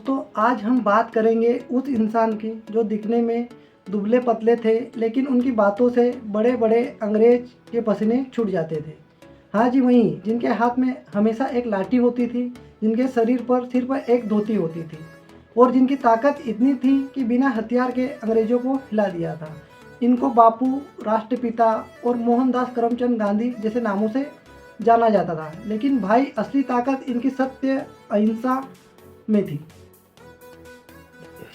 दोस्तों, आज हम बात करेंगे उस इंसान की जो दिखने में दुबले पतले थे, लेकिन उनकी बातों से बड़े बड़े अंग्रेज के पसीने छूट जाते थे। हाँ जी, वहीं जिनके हाथ में हमेशा एक लाठी होती थी, जिनके शरीर पर सिर्फ एक धोती होती थी और जिनकी ताकत इतनी थी कि बिना हथियार के अंग्रेजों को हिला दिया था। इनको बापू, राष्ट्रपिता और मोहनदास करमचंद गांधी जैसे नामों से जाना जाता था, लेकिन भाई असली ताकत इनकी सत्य अहिंसा में थी।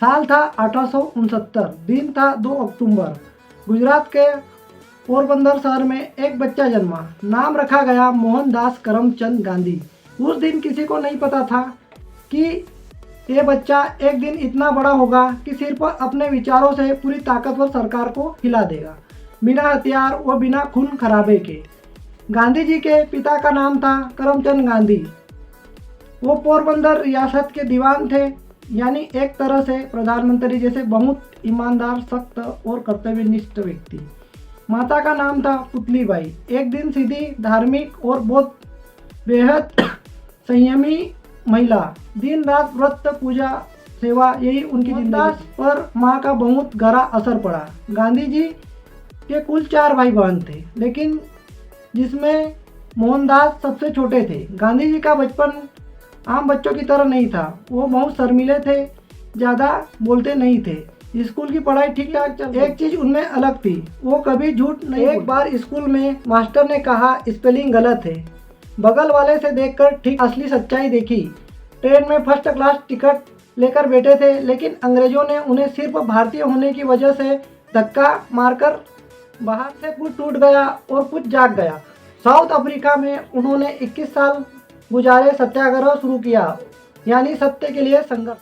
साल था 1869, दिन था 2 अक्टूबर। गुजरात के पोरबंदर शहर में एक बच्चा जन्मा। नाम रखा गया मोहनदास करमचंद गांधी। उस दिन किसी को नहीं पता था कि ये बच्चा एक दिन इतना बड़ा होगा कि सिर्फ अपने विचारों से पूरी ताकतवर सरकार को हिला देगा, बिना हथियार और बिना खून खराबे के। गांधी जी के पिता का नाम था करमचंद गांधी। वो पोरबंदर रियासत के दीवान थे, यानी एक तरह से प्रधानमंत्री जैसे बहुत ईमानदार, सख्त और कर्तव्यनिष्ठ व्यक्ति। माता का नाम था पुतलीबाई। एक दिन सीधी, धार्मिक और बहुत बेहद संयमी महिला। दिन रात व्रत, पूजा, सेवा, यही उनकी जिंदगी पर माँ का बहुत गहरा असर पड़ा। गांधी जी के कुल 4 भाई बहन थे, लेकिन जिसमें मोहनदास सबसे छोटे थे। गांधी जी का बचपन आम बच्चों की तरह नहीं था। वो बहुत शर्मीले थे, ज़्यादा बोलते नहीं थे। स्कूल की पढ़ाई ठीक ठाक चलती। एक चीज़ उनमें अलग थी, वो कभी झूठ नहीं। एक बार स्कूल में मास्टर ने कहा स्पेलिंग गलत है। बगल वाले से देखकर ठीक असली सच्चाई देखी। ट्रेन में फर्स्ट क्लास टिकट लेकर बैठे थे, लेकिन अंग्रेजों ने उन्हें सिर्फ भारतीय होने की वजह से धक्का मारकर बाहर से कुछ टूट गया और कुछ जाग गया। साउथ अफ्रीका में उन्होंने 21 साल गुजारे, सत्याग्रह शुरू किया, यानी सत्य के लिए संघर्ष,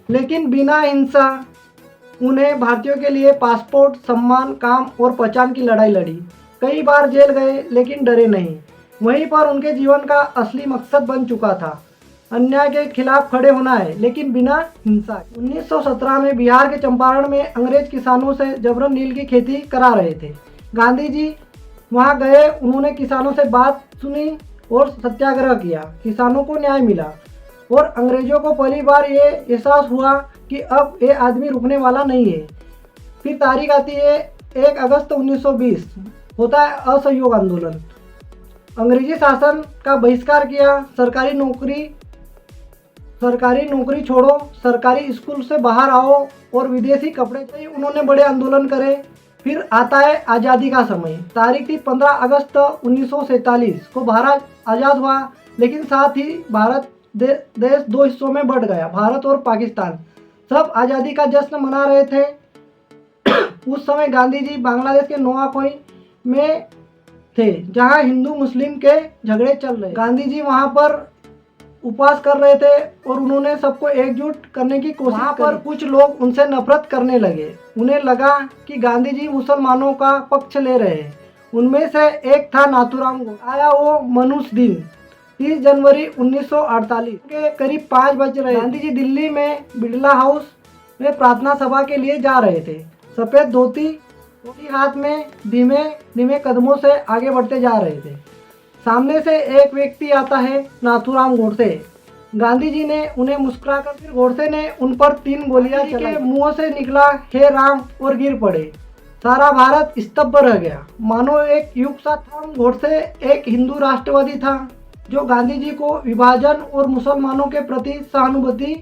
लेकिन बिना हिंसा। उन्हें भारतीयों के लिए पासपोर्ट, सम्मान, काम और पहचान की लड़ाई लड़ी। कई बार जेल गए, लेकिन डरे नहीं। वहीं पर उनके जीवन का असली मकसद बन चुका था। अन्याय के खिलाफ खड़े होना है, लेकिन बिना हिंसा। 1917 में बिहार के चंपारण में अंग्रेज किसानों से जबरन नील की खेती करा रहे थे। गांधी जी वहां गए, उन्होंने किसानों से बात सुनी और सत्याग्रह किया। किसानों को न्याय मिला और अंग्रेजों को पहली बार ये एहसास हुआ कि अब ये आदमी रुकने वाला नहीं है। फिर तारीख आती है 1 अगस्त 1920, होता है असहयोग आंदोलन। अंग्रेजी शासन का बहिष्कार किया। सरकारी नौकरी छोड़ो, सरकारी स्कूल से बाहर आओ और विदेशी कपड़े चाहिए। उन्होंने बड़े आंदोलन करे। फिर आता है आज़ादी का समय। तारीख थी 15 अगस्त 1947 को भारत आज़ाद हुआ, लेकिन साथ ही भारत देश 2 हिस्सों में बढ़ गया, भारत और पाकिस्तान। सब आज़ादी का जश्न मना रहे थे। उस समय गांधी जी बांग्लादेश के नोआकोई में थे, जहां हिंदू मुस्लिम के झगड़े चल रहे। गांधी जी वहां पर उपवास कर रहे थे और उन्होंने सबको एकजुट करने की कोशिश करी। पर कुछ लोग उनसे नफरत करने लगे। उन्हें लगा कि गांधी जी मुसलमानों का पक्ष ले रहे हैं। उनमें से एक था नाथूराम गोडसे। आया वो मनुष्य दिन, 30 जनवरी 1948 के करीब 5 बज रहे। गांधी जी दिल्ली में बिड़ला हाउस में प्रार्थना सभा के लिए जा रहे थे। सफ़ेद धोती हाथ में धीमे धीमे कदमों से आगे बढ़ते जा रहे थे। सामने से एक व्यक्ति आता है, नाथूराम गोडसे। गांधी जी ने उन्हें मुस्कुराकर, फिर गोडसे ने उन पर 3 गोलियां चलाई। मुंह से निकला हे राम और गिर पड़े। सारा भारत स्तब्ध रह गया, मानो एक युग सा था। गोडसे एक हिंदू राष्ट्रवादी था जो गांधी जी को विभाजन और मुसलमानों के प्रति सहानुभूति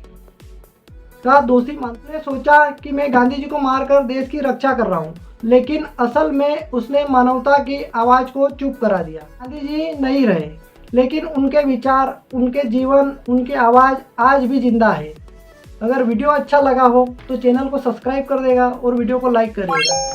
का दोषी मानते। ने सोचा कि मैं गांधी जी को मारकर देश की रक्षा कर रहा हूँ, लेकिन असल में उसने मानवता की आवाज़ को चुप करा दिया। गांधी जी नहीं रहे, लेकिन उनके विचार, उनके जीवन, उनकी आवाज़ आज भी जिंदा है। अगर वीडियो अच्छा लगा हो तो चैनल को सब्सक्राइब कर देगा और वीडियो को लाइक करेगा।